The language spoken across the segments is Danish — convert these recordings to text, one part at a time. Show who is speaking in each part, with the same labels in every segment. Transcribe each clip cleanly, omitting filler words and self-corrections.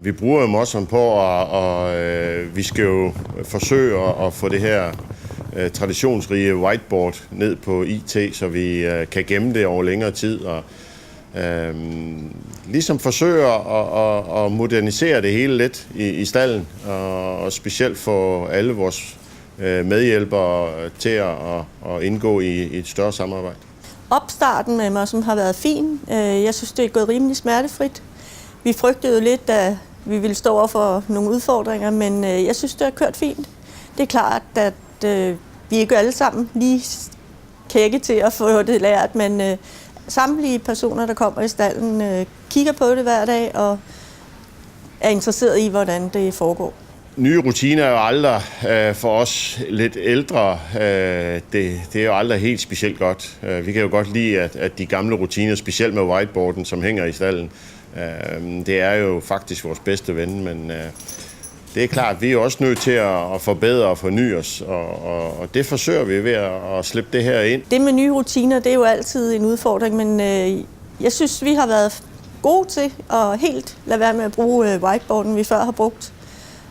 Speaker 1: Vi bruger jo Mosseren på, og vi skal jo forsøge at få det her traditionsrige whiteboard ned på IT, så vi kan gemme det over længere tid. Og ligesom forsøge at modernisere det hele lidt i stalden, og specielt få alle vores medhjælpere til at indgå i et større samarbejde.
Speaker 2: Opstarten med Mosseren har været fin. Jeg synes, det er gået rimelig smertefrit. Vi frygtede jo lidt, at vi ville stå over for nogle udfordringer, men jeg synes, det har kørt fint. Det er klart, at vi ikke alle sammen lige kække til at få det lært, men samtlige personer, der kommer i stalden, kigger på det hver dag og er interesseret i, hvordan det foregår.
Speaker 1: Nye rutiner er jo aldrig for os lidt ældre. Det er jo aldrig helt specielt godt. Vi kan jo godt lide, at de gamle rutiner, specielt med whiteboarden, som hænger i stalden, det er jo faktisk vores bedste ven, men det er klart, at vi er også nødt til at forbedre og forny os, og det forsøger vi ved at slippe det her ind.
Speaker 2: Det med nye rutiner, det er jo altid en udfordring, men jeg synes, vi har været gode til at helt lade være med at bruge whiteboarden, vi før har brugt,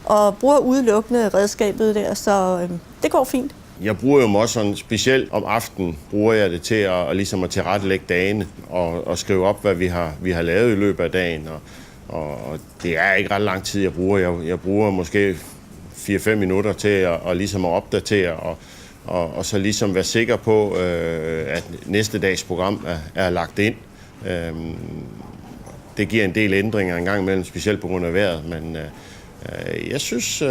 Speaker 2: og bruger udelukkende redskabet der, så det går fint.
Speaker 1: Jeg bruger jo Mosseren specielt om aftenen, bruger jeg det til at ligesom at tilrettelægge dagene og skrive op, hvad vi har lavet i løbet af dagen. Og det er ikke ret lang tid, jeg bruger. Jeg bruger måske 4-5 minutter til at ligesom at opdatere og så ligesom være sikker på, at næste dags program er lagt ind. Det giver en del ændringer en gang imellem, specielt på grund af vejret, men jeg synes,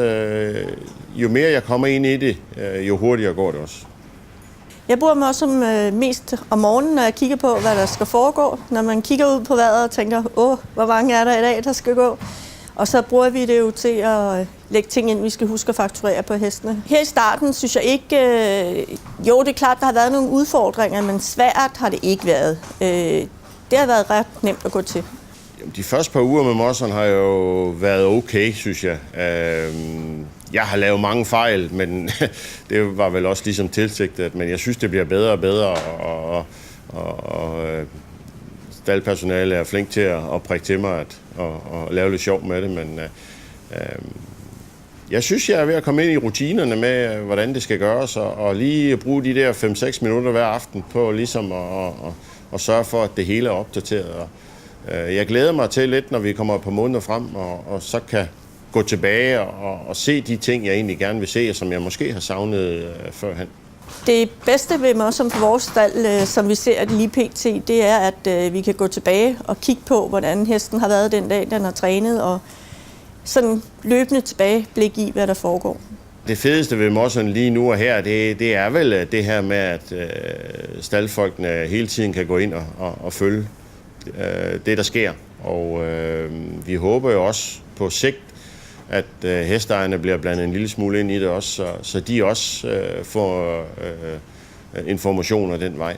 Speaker 1: jo mere jeg kommer ind i det, jo hurtigere går det også.
Speaker 2: Jeg bruger mig også mest om morgenen, når jeg kigger på, hvad der skal foregå. Når man kigger ud på vejret og tænker, hvor mange er der i dag, der skal gå. Og så bruger vi det jo til at lægge ting ind, vi skal huske at fakturere på hestene. Her i starten synes jeg ikke, jo det er klart, der har været nogle udfordringer, men svært har det ikke været. Det har været ret nemt at gå til.
Speaker 1: De første par uger med Mosseren har jo været okay, synes jeg. Jeg har lavet mange fejl, men det var vel også ligesom tilsigtet. Men jeg synes, det bliver bedre og bedre, og staldpersonale er flink til at prikke til mig og lave lidt sjov med det. Men jeg synes, jeg er ved at komme ind i rutinerne med, hvordan det skal gøres, og lige bruge de der 5-6 minutter hver aften på ligesom at sørge for, at det hele er opdateret. Jeg glæder mig til lidt, når vi kommer et par måneder frem, og så kan gå tilbage og se de ting, jeg egentlig gerne vil se, og som jeg måske har savnet førhen. Det
Speaker 2: bedste ved Mosseren for vores stald, som vi ser det lige pt., det er, at vi kan gå tilbage og kigge på, hvordan hesten har været den dag, den har trænet, og sådan løbende tilbageblik i, hvad der foregår. Det
Speaker 1: fedeste ved Mosseren lige nu og her, det er vel det her med, at staldfolkene hele tiden kan gå ind og følge det, der sker. Og vi håber jo også på sigt, at hesteejerne bliver blandet en lille smule ind i det også, så de også får informationer den vej.